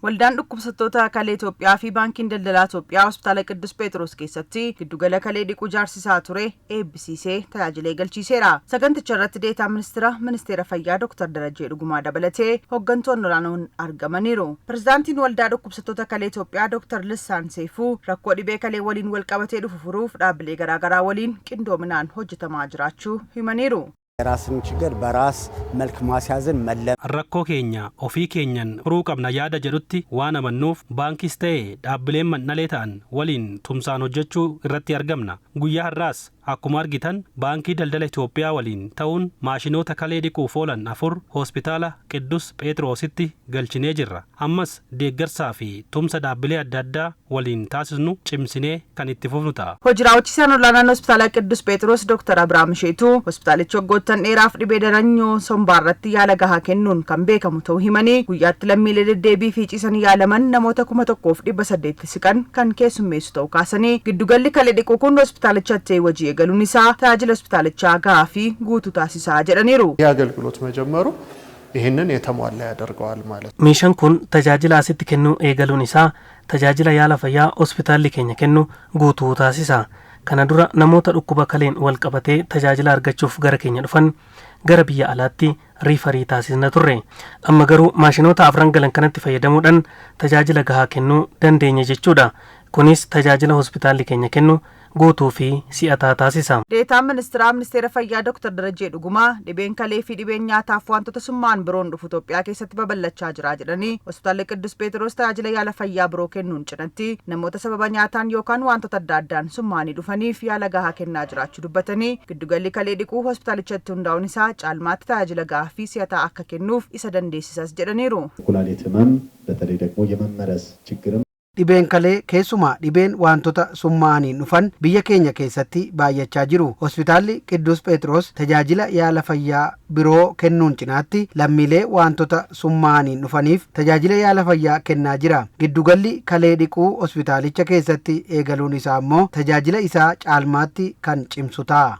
Waldaan dhukkubsattoota Kalee Itoophiyaa fi Baankiin Daldalaa Itoophiyaa Hospitaala Qiddus Phexros keessatti giddugala kalee dhiquu jaarsisaa ture eebbisiisee tajaajila galchiiseera. Saganticha irratti deetaa ministeera fayyaa Dr. Darajee Dhugumaa dabalatee hooggantoonni olaanoon argamaniiru. Pirezidaantiin Waldaa dhukkubsattoota Kalee Itoophiyaa Dr. Lissaan Seefuu rakkoo dhibee kalee waliin wal qabatee dhufu furuuf dhaabbilee garaagaraa waliin qindoominaan hojjetamaa jiraachuu himaniiru. ራስን ችግር በራስ መልክ ማስያዝን መለም ረኮ ኬኛ ኦፊ ኬኛን ፍሩ ቀብና ያዳ ጀዱቲ ዋና መኑፍ ባንኪስ ተኤ ዳብሌን መናሌታን ወሊን ቱምሳን ሆጀቹ irratti argamna guyyaa har'aas akkuma argitan baankii daldala Itoophiyaa waliin ta'uun maashinoota kalee dhiquuf oolan 4 hospitaala Qiddus Phexrositti galchinee jirra. Ammas deeggarsaa fi tumsa dhaabbilee adda addaa waliin taasisnu cimsinee kan itti fufnu ta'a. Hojii raawwachiisaan olaanaan hospitaala Qiddus Phexros Dr. Abrahaam Sheetuu hospitaalichi waggoottan dheeraaf dhibee daranyoo sombaarratti yaala gahaa kennuun kan beekamu ta'uu himanii guyyaatti lammiilee deddeebii fi ciisan yaalaman namoota 1,800 siqan kan keessummeessu ta'uu kaasanii giddugalli kalee dhiquu kun hospitaalichatti wajjii eegaluun isaa tajaajila hospitaalichaa gahaa fi guutuu taasisaa jedhaniiru. የአገልግሎት መጀመሩ ይህንን የተሟላ ያደርገዋል ማለት ነው። ሚሽን ኩን tajaajila asitti kennu eegaluun isaa tajaajila yaala fayyaa hospitaalli keenya kennu guutuu taasisa. Kana dura namoota dhukkuba kaleen wal qabatee tajaajila argachuuf gara keenya dhufan gara biyya alaatti riifarii taasisna turre. Amma garuu maashinoota afran galan kanatti fayyadamuudhaan tajaajila gahaa kennuu dandeenya jechuudha. Kunis tajaajila hospitaalli keenya kennu guutuu fi si'ataa taasisa. Deetaan ministeera fayyaa Dr. Darajee Dhugumaa dhibeen kalee fi dhibeen nyaataaf wantoota summaan biroon dhufu Itoophiyaa keessatti babal'achaa jira jedhanii hospitaalli Qiddus Phexros tajaajila yaala fayyaa biroo kennuun cinatti namoota sababa nyaataan yookaan wantoota adda addaan summaanii dhufaniif yaala gahaa kennaa jiraachuu dubbatanii giddugalli kalee dhiquu hospitaalichatti hundaa'uun isaa caalmaatti tajaajila gahaa fi si'ataa akka kennuuf isa dandeessisas jedhaniiru. ኩላሊት ህመም በተለይ ደግሞ የመመረዝ ችግርም dhibeen kalee keessumaa dhibeen wantoota summaaniin dhufan biyya keenya keessatti baay'achaa jiru. Hospitaalli Qiddus Phexros tajaajila yaala fayyaa biroo kennuun cinaatti lammiilee wantoota summaaniin dhufaniif tajaajila yaala fayyaa kennaa jira. Giddugalli kalee dhiquu hospitaalicha keessatti eegaluun isaa immoo tajaajila isaa caalmaatti kan cimsu ta'a.